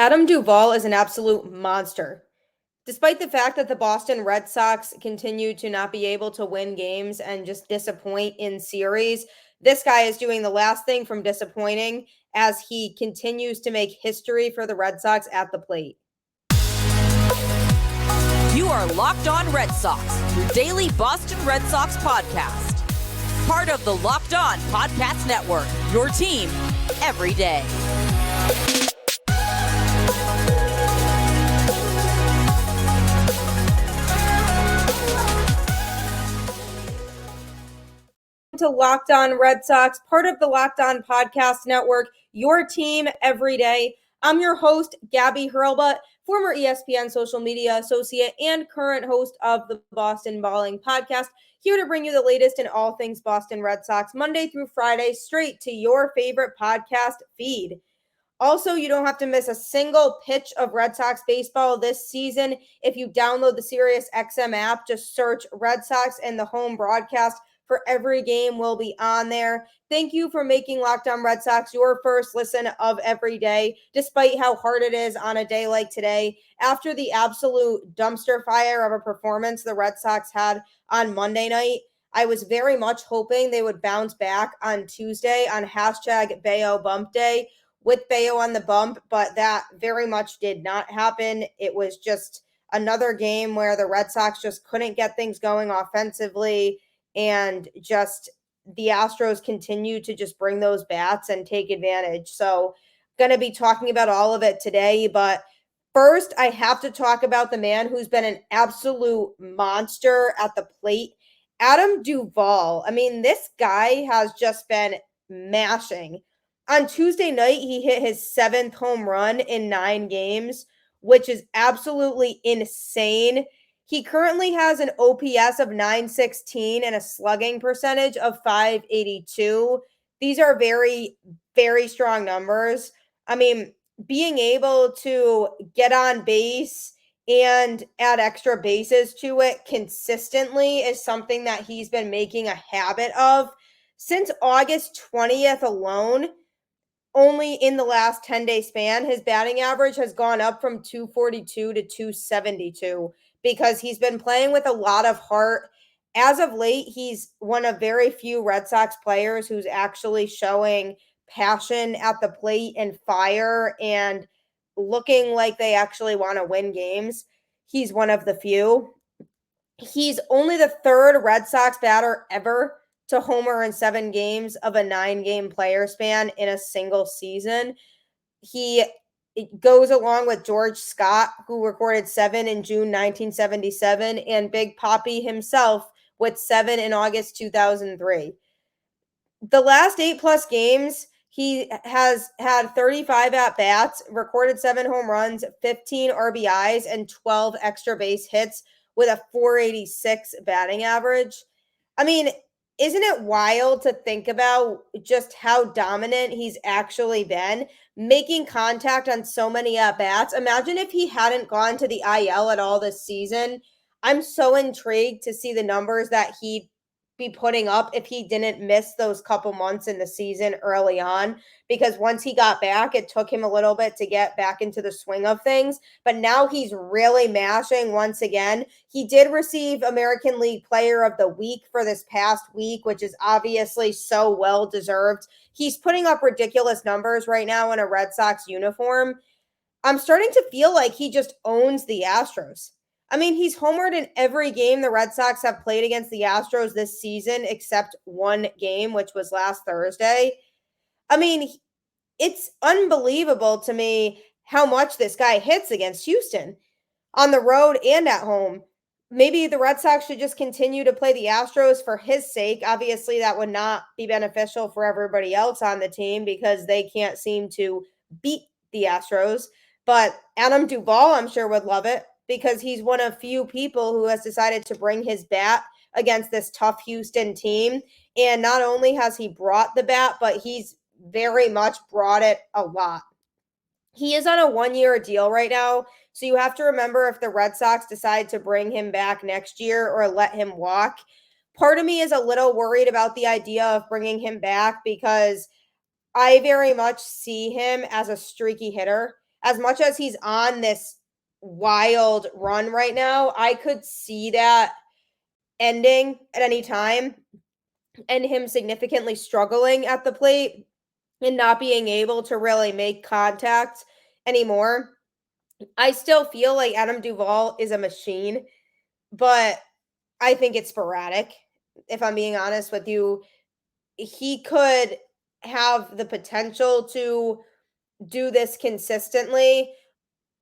Adam Duvall is an absolute monster. Despite the fact that the Boston Red Sox continue to not be able to win games and just disappoint in series, this guy is doing the last thing from disappointing as he continues to make history for the Red Sox at the plate. You are Locked On Red Sox, your daily Boston Red Sox podcast. Part of the Locked On Podcast Network, your team every day. To Locked On Red Sox, part of the Locked On Podcast Network, your team every day. I'm your host, Gabby Hurlbut, former ESPN social media associate and current host of the Boston Balling Podcast, here to bring you the latest in all things Boston Red Sox, Monday through Friday, straight to your favorite podcast feed. Also, you don't have to miss a single pitch of Red Sox baseball this season. If you download the SiriusXM app, just search Red Sox and the home broadcast for every game will be on there. Thank you for making Locked On Red Sox your first listen of every day, despite how hard it is on a day like today. After the absolute dumpster fire of a performance the Red Sox had on Monday night, I was very much hoping they would bounce back on Tuesday on hashtag Bello Bump Day with Bello on the bump, but that very much did not happen. It was just another game where the Red Sox just couldn't get things going offensively, and just the Astros continue to just bring those bats and take advantage. So going to be talking about all of it today, but first I have to talk about the man who's been an absolute monster at the plate, Adam Duvall. I mean, this guy has just been mashing. On Tuesday night, he hit his 7th home run in 9 games, which is absolutely insane. He currently has an OPS of 916 and a slugging percentage of 582. These are very, very strong numbers. I mean, being able to get on base and add extra bases to it consistently is something that he's been making a habit of. Since August 20th alone, only in the last 10-day span, his batting average has gone up from 242 to 272 because he's been playing with a lot of heart. As of late, he's one of very few Red Sox players who's actually showing passion at the plate and fire and looking like they actually want to win games. He's one of the few. He's only the 3rd Red Sox batter ever to homer in 7 games of a 9-game player span in a single season. It goes along with George Scott, who recorded 7 in June 1977, and Big Papi himself with 7 in August 2003. The last 8+ games, he has had 35 at-bats, recorded 7 home runs, 15 RBIs, and 12 extra base hits with a 486 batting average. I mean, isn't it wild to think about just how dominant he's actually been, making contact on so many at-bats? Imagine if he hadn't gone to the IL at all this season. I'm so intrigued to see the numbers that he'd be putting up if he didn't miss those couple months in the season early on, because once he got back, it took him a little bit to get back into the swing of things, but now he's really mashing once again. He did receive American League Player of the Week for this past week, which is obviously so well deserved. He's putting up ridiculous numbers right now in a Red Sox uniform. I'm starting to feel like he just owns the Astros. I mean, he's homered in every game the Red Sox have played against the Astros this season, except one game, which was last Thursday. I mean, it's unbelievable to me how much this guy hits against Houston on the road and at home. Maybe the Red Sox should just continue to play the Astros for his sake. Obviously, that would not be beneficial for everybody else on the team because they can't seem to beat the Astros. But Adam Duvall, I'm sure, would love it, because he's one of few people who has decided to bring his bat against this tough Houston team. And not only has he brought the bat, but he's very much brought it a lot. He is on a 1-year deal right now, so you have to remember if the Red Sox decide to bring him back next year or let him walk. Part of me is a little worried about the idea of bringing him back because I very much see him as a streaky hitter. as much as he's on this wild run right now, I could see that ending at any time and him significantly struggling at the plate and not being able to really make contact anymore. I still feel like Adam Duvall is a machine, but I think it's sporadic. If I'm being honest with you, he could have the potential to do this consistently.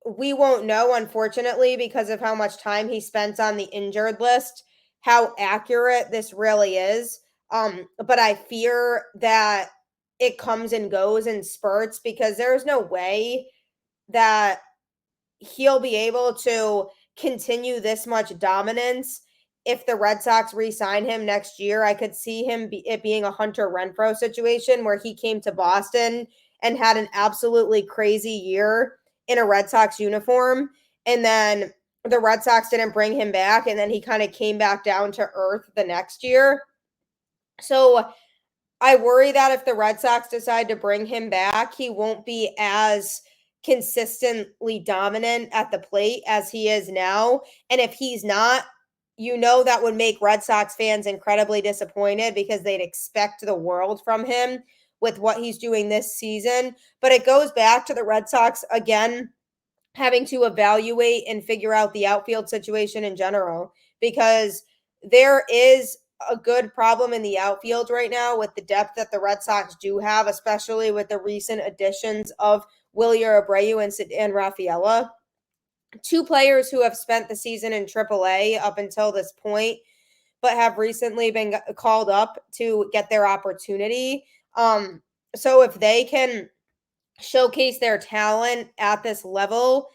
We won't know, unfortunately, because of how much time he spent on the injured list, how accurate this really is. But I fear that it comes and goes in spurts because there's no way that he'll be able to continue this much dominance. If the Red Sox re-sign him next year, I could see it being a Hunter Renfroe situation where he came to Boston and had an absolutely crazy year in a Red Sox uniform, and then the Red Sox didn't bring him back, and then he kind of came back down to earth the next year. So I worry that if the Red Sox decide to bring him back, he won't be as consistently dominant at the plate as he is now. And if he's not, that would make Red Sox fans incredibly disappointed because they'd expect the world from him with what he's doing this season. But it goes back to the Red Sox again having to evaluate and figure out the outfield situation in general, because there is a good problem in the outfield right now with the depth that the Red Sox do have, especially with the recent additions of Wilyer Abreu and Rafaela. Two players who have spent the season in AAA up until this point, but have recently been called up to get their opportunity. So if they can showcase their talent at this level,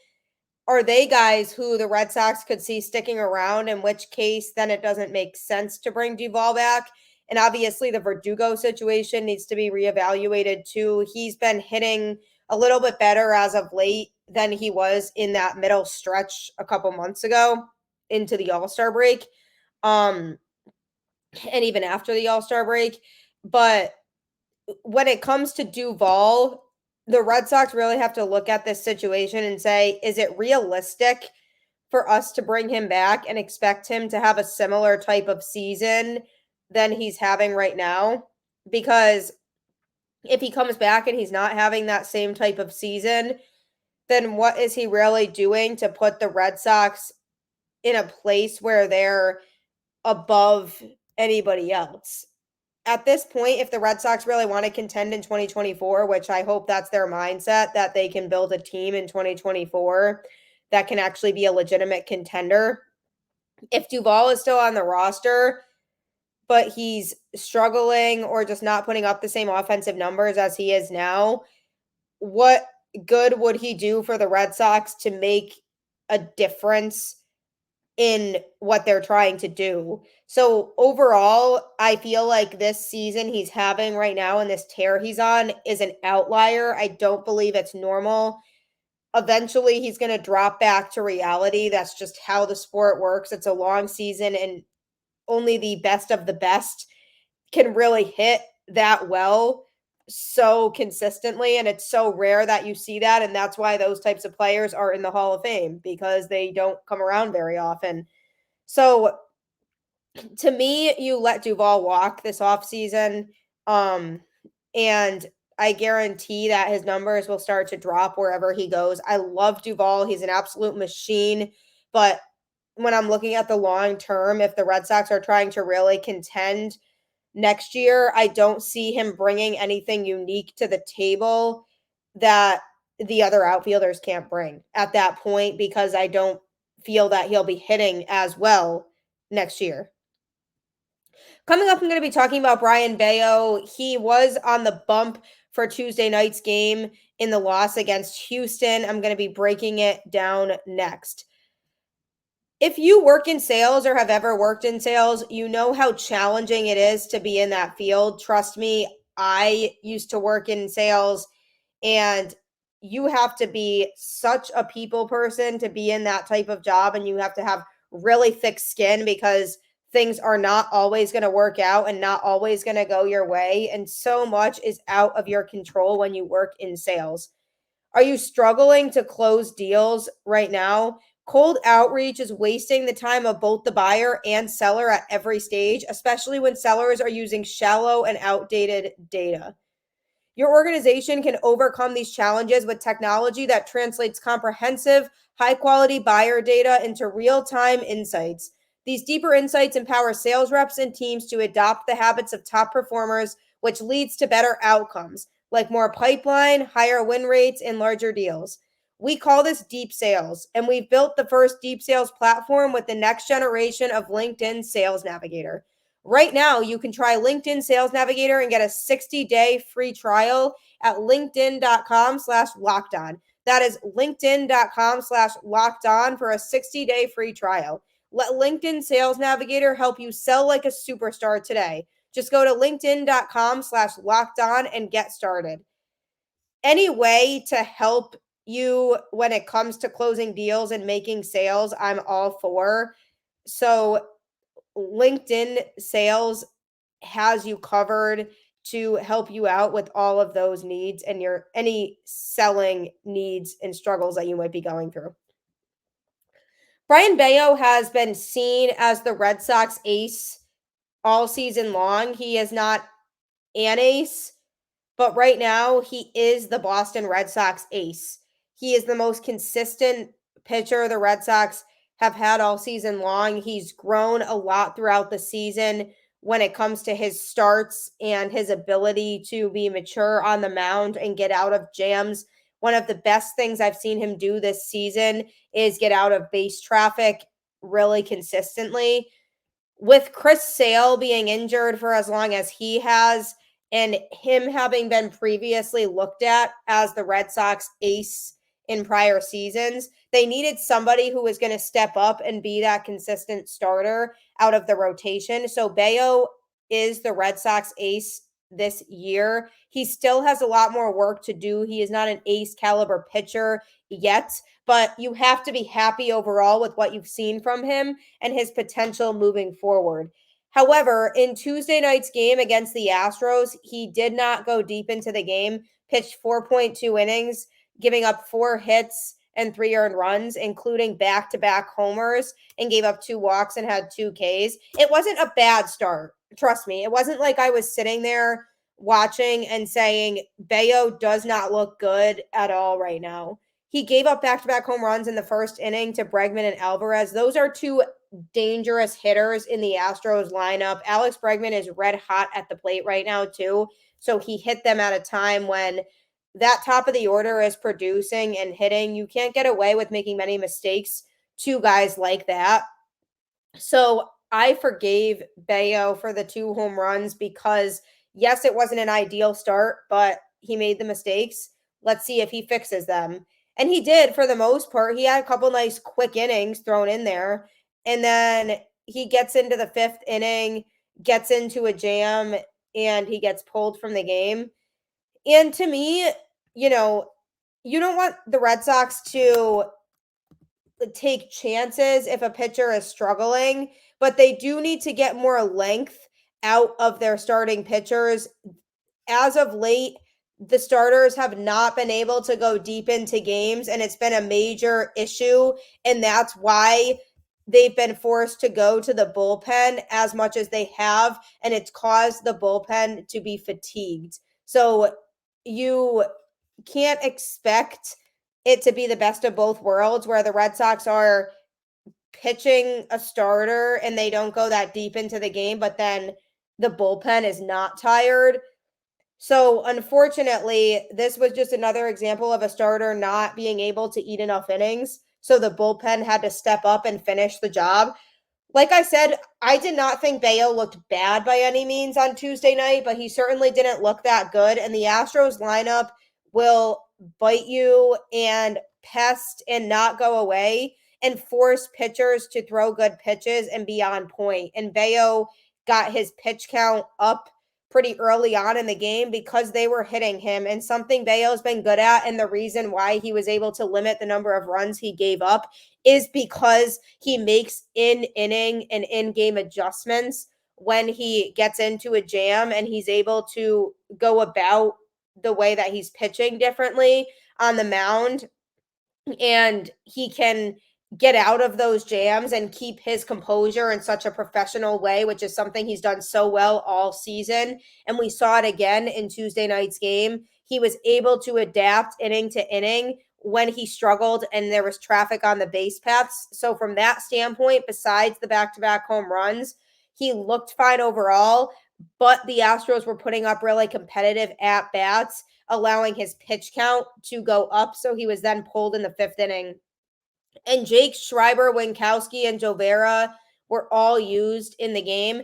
are they guys who the Red Sox could see sticking around, in which case then it doesn't make sense to bring Duvall back? And obviously the Verdugo situation needs to be reevaluated too. He's been hitting a little bit better as of late than he was in that middle stretch a couple months ago into the All-Star break. And even after the All-Star break. But when it comes to Duvall, the Red Sox really have to look at this situation and say, is it realistic for us to bring him back and expect him to have a similar type of season than he's having right now? Because if he comes back and he's not having that same type of season, then what is he really doing to put the Red Sox in a place where they're above anybody else? At this point, if the Red Sox really want to contend in 2024, which I hope that's their mindset, that they can build a team in 2024 that can actually be a legitimate contender. If Duvall is still on the roster, but he's struggling or just not putting up the same offensive numbers as he is now, what good would he do for the Red Sox to make a difference in what they're trying to do? So overall, I feel like this season he's having right now and this tear he's on is an outlier. I don't believe it's normal. Eventually, he's going to drop back to reality. That's just how the sport works. It's a long season, and only the best of the best can really hit that well so consistently, and it's so rare that you see that, and that's why those types of players are in the Hall of Fame, because they don't come around very often. So to me, you let Duvall walk this offseason, and I guarantee that his numbers will start to drop wherever he goes. I love Duvall. He's an absolute machine, but when I'm looking at the long term, if the Red Sox are trying to really contend next year, I don't see him bringing anything unique to the table that the other outfielders can't bring at that point, because I don't feel that he'll be hitting as well next year. Coming up, I'm going to be talking about Brayan Bello. He was on the bump for Tuesday night's game in the loss against Houston. I'm going to be breaking it down next. If you work in sales or have ever worked in sales, you know how challenging it is to be in that field. Trust me, I used to work in sales, and you have to be such a people person to be in that type of job, and you have to have really thick skin because things are not always going to work out and not always going to go your way, and so much is out of your control when you work in sales. Are you struggling to close deals right now? Cold outreach is wasting the time of both the buyer and seller at every stage, especially when sellers are using shallow and outdated data. Your organization can overcome these challenges with technology that translates comprehensive, high-quality buyer data into real-time insights. These deeper insights empower sales reps and teams to adopt the habits of top performers, which leads to better outcomes, like more pipeline, higher win rates, and larger deals. We call this deep sales, and we've built the first deep sales platform with the next generation of LinkedIn Sales Navigator. Right now, you can try LinkedIn Sales Navigator and get a 60-day free trial at linkedin.com/lockedon. That is linkedin.com/lockedon for a 60-day free trial. Let LinkedIn Sales Navigator help you sell like a superstar today. Just go to linkedin.com/lockedon and get started. Any way to help you when it comes to closing deals and making sales, I'm all for. So LinkedIn Sales has you covered to help you out with all of those needs and your any selling needs and struggles that you might be going through. Brayan Bello has been seen as the Red Sox ace all season long. He is not an ace, but right now he is the Boston Red Sox ace. He is the most consistent pitcher the Red Sox have had all season long. He's grown a lot throughout the season when it comes to his starts and his ability to be mature on the mound and get out of jams. One of the best things I've seen him do this season is get out of base traffic really consistently. With Chris Sale being injured for as long as he has, and him having been previously looked at as the Red Sox ace in prior seasons, they needed somebody who was going to step up and be that consistent starter out of the rotation. So Bello is the Red Sox ace this year. He still has a lot more work to do. He is not an ace caliber pitcher yet, but you have to be happy overall with what you've seen from him and his potential moving forward. However, in Tuesday night's game against the Astros, he did not go deep into the game, pitched 4.2 innings, giving up 4 hits and 3 earned runs, including back-to-back homers, and gave up 2 walks and had 2 Ks. It wasn't a bad start. Trust me. It wasn't like I was sitting there watching and saying, Bello does not look good at all right now. He gave up back-to-back home runs in the first inning to Bregman and Alvarez. Those are 2 dangerous hitters in the Astros lineup. Alex Bregman is red hot at the plate right now too. So he hit them at a time when that top of the order is producing and hitting. You can't get away with making many mistakes to guys like that. So I forgave Bello for the 2 home runs because, yes, it wasn't an ideal start, but he made the mistakes. Let's see if he fixes them. And he did for the most part. He had a couple nice quick innings thrown in there. And then he gets into the 5th inning, gets into a jam, and he gets pulled from the game. And to me, you know, you don't want the Red Sox to take chances if a pitcher is struggling, but they do need to get more length out of their starting pitchers. As of late, the starters have not been able to go deep into games, and it's been a major issue, and that's why they've been forced to go to the bullpen as much as they have, and it's caused the bullpen to be fatigued. So you can't expect it to be the best of both worlds where the Red Sox are pitching a starter and they don't go that deep into the game, but then the bullpen is not tired. So unfortunately, this was just another example of a starter not being able to eat enough innings. So the bullpen had to step up and finish the job. Like I said, I did not think Bello looked bad by any means on Tuesday night, but he certainly didn't look that good. And the Astros lineup will bite you and pest and not go away and force pitchers to throw good pitches and be on point. And Bello got his pitch count up pretty early on in the game because they were hitting him, and something Bello's been good at, and the reason why he was able to limit the number of runs he gave up is because he makes in-inning and in-game adjustments when he gets into a jam, and he's able to go about the way that he's pitching differently on the mound, and he can get out of those jams and keep his composure in such a professional way, which is something he's done so well all season. And we saw it again in Tuesday night's game. He was able to adapt inning to inning when he struggled and there was traffic on the base paths. So from that standpoint, besides the back-to-back home runs, he looked fine overall, but the Astros were putting up really competitive at-bats, allowing his pitch count to go up. So he was then pulled in the 5th inning. And Jake, Schreiber, Winckowski, and Llovera were all used in the game.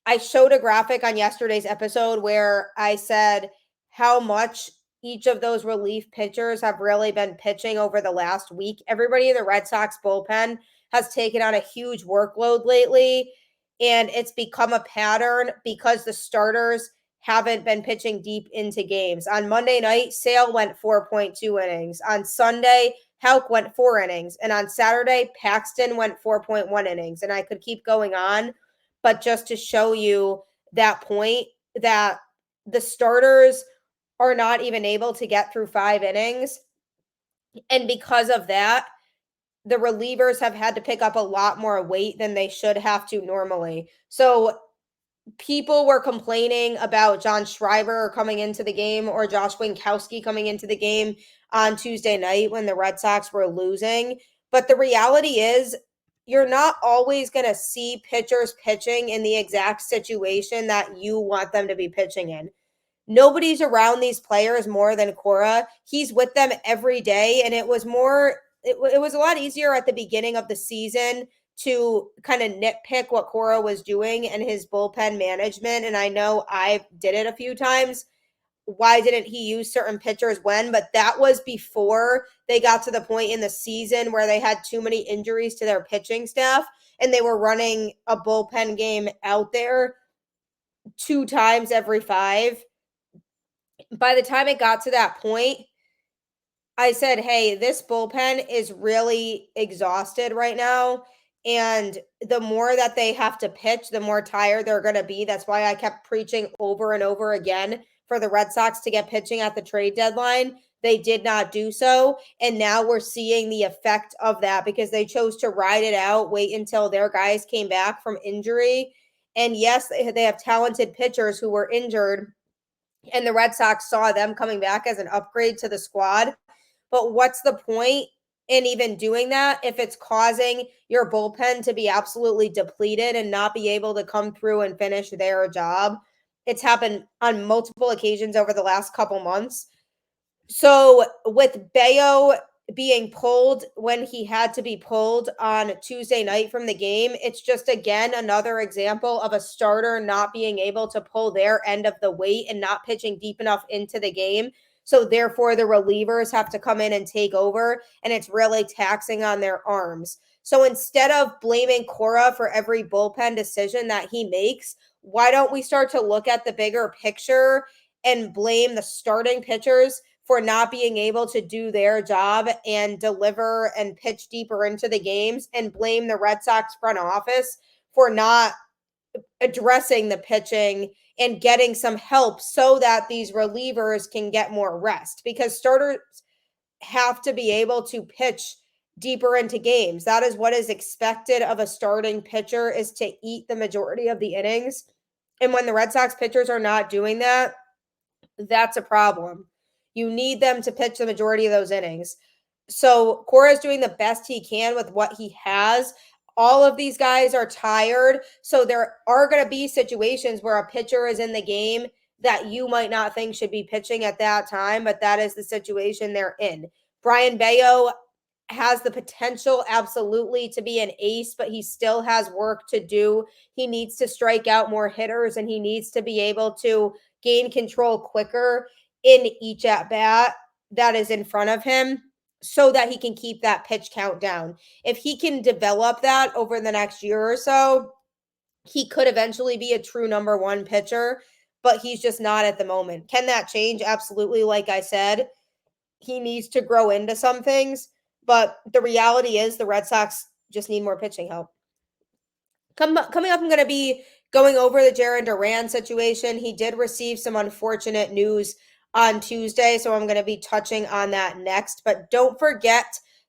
I showed a graphic on yesterday's episode where I said how much each of those relief pitchers have really been pitching over the last week. Everybody in the Red Sox bullpen has taken on a huge workload lately, and it's become a pattern because the starters haven't been pitching deep into games. On Monday night, Sale went 4.2 innings. On Sunday, Houck went 4 innings. And on Saturday, Paxton went 4.1 innings. And I could keep going on, but just to show you that point that the starters are not even able to get through 5 innings. And because of that, the relievers have had to pick up a lot more weight than they should have to normally. So people were complaining about John Schreiber coming into the game or Josh Winckowski coming into the game on Tuesday night when the Red Sox were losing. But the reality is, you're not always going to see pitchers pitching in the exact situation that you want them to be pitching in. Nobody's around these players more than Cora. He's with them every day, and it was a lot easier at the beginning of the season to kind of nitpick what Cora was doing and his bullpen management. And I know I did it a few times. Why didn't he use certain pitchers when? But that was before they got to the point in the season where they had too many injuries to their pitching staff and they were running a bullpen game out there 2 times every 5. By the time it got to that point, I said, hey, this bullpen is really exhausted right now. And the more that they have to pitch, the more tired they're going to be. That's why I kept preaching over and over again for the Red Sox to get pitching at the trade deadline. They did not do so. And now we're seeing the effect of that because they chose to ride it out, wait until their guys came back from injury. And yes, they have talented pitchers who were injured, and the Red Sox saw them coming back as an upgrade to the squad. But what's the point in even doing that if it's causing your bullpen to be absolutely depleted and not be able to come through and finish their job? It's happened on multiple occasions over the last couple months. So with Bello being pulled when he had to be pulled on Tuesday night from the game, it's just, again, another example of a starter not being able to pull their end of the weight and not pitching deep enough into the game. So therefore, the relievers have to come in and take over, and it's really taxing on their arms. So instead of blaming Cora for every bullpen decision that he makes, why don't we start to look at the bigger picture and blame the starting pitchers for not being able to do their job and deliver and pitch deeper into the games, and blame the Red Sox front office for not addressing the pitching and getting some help so that these relievers can get more rest, because starters have to be able to pitch deeper into games. That is what is expected of a starting pitcher, is to eat the majority of the innings. And when the Red Sox pitchers are not doing that, that's a problem. You need them to pitch the majority of those innings. So Cora is doing the best he can with what he has. All of these guys are tired. So there are going to be situations where a pitcher is in the game that you might not think should be pitching at that time, but that is the situation they're in. Brayan Bello has the potential absolutely to be an ace, but he still has work to do. He needs to strike out more hitters, and he needs to be able to gain control quicker in each at bat that is in front of him, so that he can keep that pitch count down. If he can develop that over the next year or so, he could eventually be a true number 1 pitcher, but he's just not at the moment. Can that change? Absolutely. Like I said, he needs to grow into some things, but the reality is the Red Sox just need more pitching help. Coming up, I'm going to be going over the Jarren Duran situation. He did receive some unfortunate news on Tuesday, so I'm going to be touching on that next. But don't forget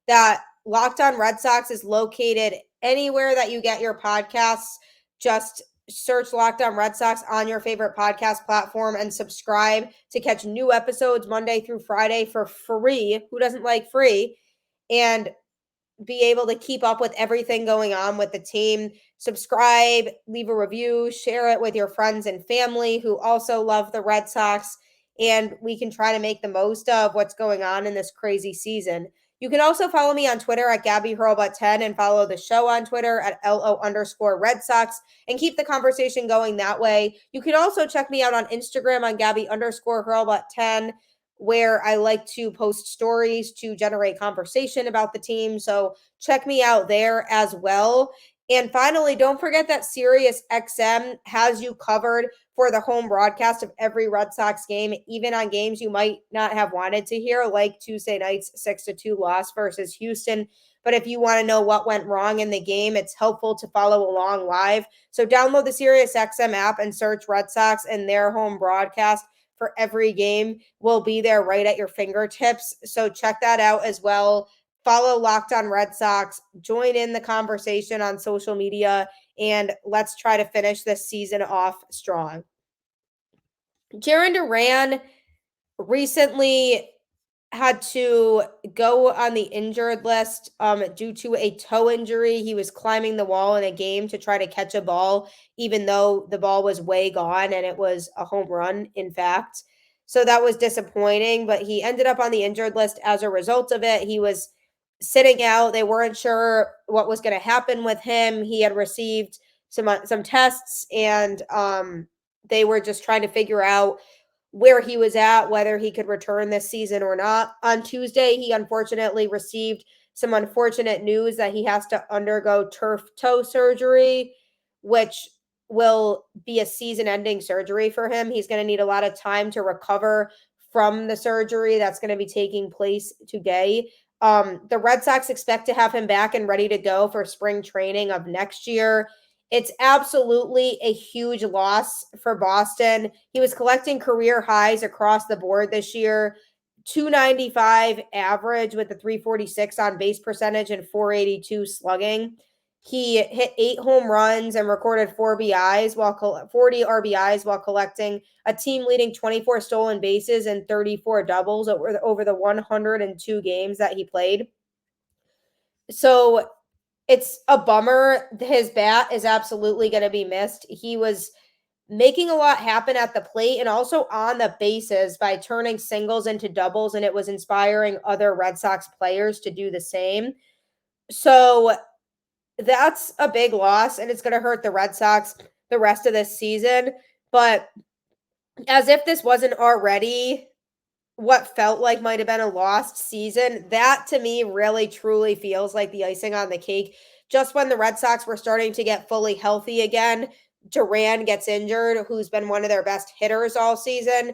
that Locked On Red Sox is located anywhere that you get your podcasts. Just search Locked On Red Sox on your favorite podcast platform and subscribe to catch new episodes Monday through Friday for free. Who doesn't like free? And be able to keep up with everything going on with the team. Subscribe, leave a review, share it with your friends and family who also love the Red Sox, and we can try to make the most of what's going on in this crazy season. You can also follow me on Twitter at Gabby Hurlbut 10 and follow the show on Twitter at LO_Red Sox and keep the conversation going that way. You can also check me out on Instagram on Gabby_Hurlbut 10, where I like to post stories to generate conversation about the team. So check me out there as well. And finally, don't forget that SiriusXM has you covered for the home broadcast of every Red Sox game, even on games you might not have wanted to hear, like Tuesday night's 6-2 loss versus Houston. But if you want to know what went wrong in the game, it's helpful to follow along live. So download the SiriusXM app and search Red Sox and their home broadcast for every game. Will be there right at your fingertips. So check that out as well. Follow Locked On Red Sox, join in the conversation on social media, and let's try to finish this season off strong. Jarren Duran recently had to go on the injured list due to a toe injury. He was climbing the wall in a game to try to catch a ball, even though the ball was way gone and it was a home run, in fact. So that was disappointing, but he ended up on the injured list as a result of it. He was sitting out. They weren't sure what was going to happen with him. He had received some tests, and they were just trying to figure out where he was at, whether he could return this season or not. On Tuesday, he unfortunately received some unfortunate news that he has to undergo turf toe surgery, which will be a season-ending surgery for him. He's going to need a lot of time to recover from the surgery that's going to be taking place today. The Red Sox expect to have him back and ready to go for spring training of next year. It's absolutely a huge loss for Boston. He was collecting career highs across the board this year. 295 average with a 346 on base percentage and 482 slugging. He hit 8 home runs and recorded 40 RBIs while collecting a team-leading 24 stolen bases and 34 doubles over the 102 games that he played. So it's a bummer. His bat is absolutely going to be missed. He was making a lot happen at the plate and also on the bases by turning singles into doubles, and it was inspiring other Red Sox players to do the same. So that's a big loss, and it's going to hurt the Red Sox the rest of this season. But as if this wasn't already what felt like might have been a lost season, that to me really truly feels like the icing on the cake. Just when the Red Sox were starting to get fully healthy again, Duran gets injured, who's been one of their best hitters all season.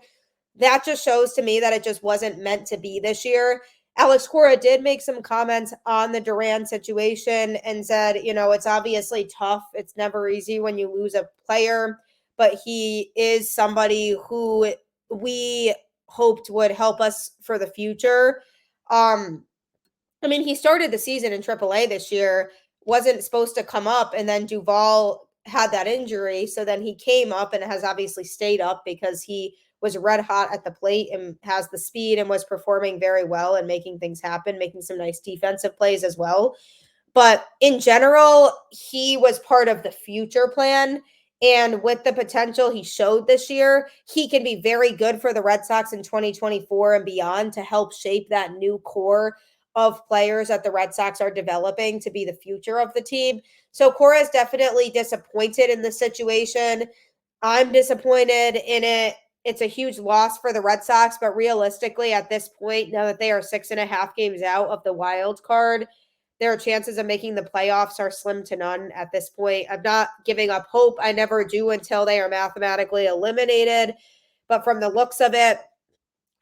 That just shows to me that it just wasn't meant to be this year. Alex Cora did make some comments on the Duran situation and said, it's obviously tough. It's never easy when you lose a player, but he is somebody who we hoped would help us for the future. He started the season in AAA this year, wasn't supposed to come up, and then Duvall had that injury, so then he came up and has obviously stayed up because he was red hot at the plate and has the speed and was performing very well and making things happen, making some nice defensive plays as well. But in general, he was part of the future plan. And with the potential he showed this year, he can be very good for the Red Sox in 2024 and beyond to help shape that new core of players that the Red Sox are developing to be the future of the team. So Cora is definitely disappointed in the situation. I'm disappointed in it. It's a huge loss for the Red Sox, but realistically at this point, now that they are 6.5 games out of the wild card, their chances of making the playoffs are slim to none at this point. I'm not giving up hope. I never do until they are mathematically eliminated. But from the looks of it,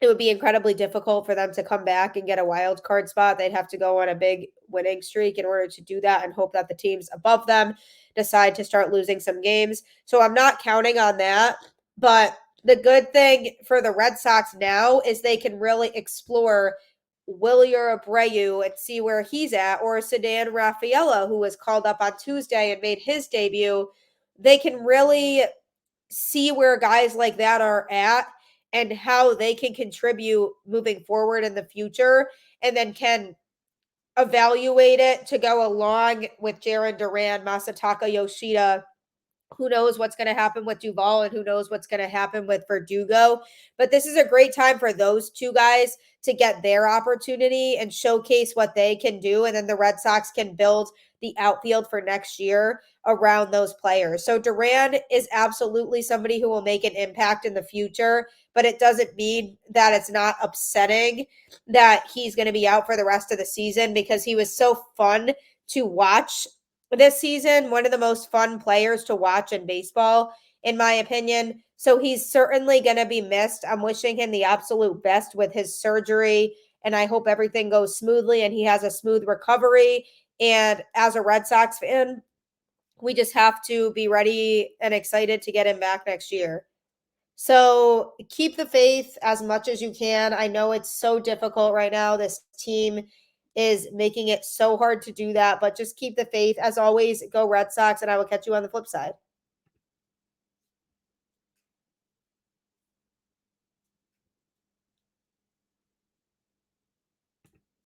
it would be incredibly difficult for them to come back and get a wild card spot. They'd have to go on a big winning streak in order to do that and hope that the teams above them decide to start losing some games. So I'm not counting on that. But the good thing for the Red Sox now is they can really explore Wilyer Abreu and see where he's at, or Ceddanne Rafaela, who was called up on Tuesday and made his debut. They can really see where guys like that are at and how they can contribute moving forward in the future, and then can evaluate it to go along with Jarren Duran, Masataka Yoshida. Who knows what's going to happen with Duvall, and who knows what's going to happen with Verdugo. But this is a great time for those two guys to get their opportunity and showcase what they can do. And then the Red Sox can build the outfield for next year around those players. So Duran is absolutely somebody who will make an impact in the future, but it doesn't mean that it's not upsetting that he's going to be out for the rest of the season, because he was so fun to watch this season, one of the most fun players to watch in baseball, in my opinion. So he's certainly going to be missed. I'm wishing him the absolute best with his surgery, and I hope everything goes smoothly and he has a smooth recovery. And as a Red Sox fan, we just have to be ready and excited to get him back next year. So keep the faith as much as you can. I know it's so difficult right now. This team is making it so hard to do that, but just keep the faith. As always, go Red Sox, and I will catch you on the flip side.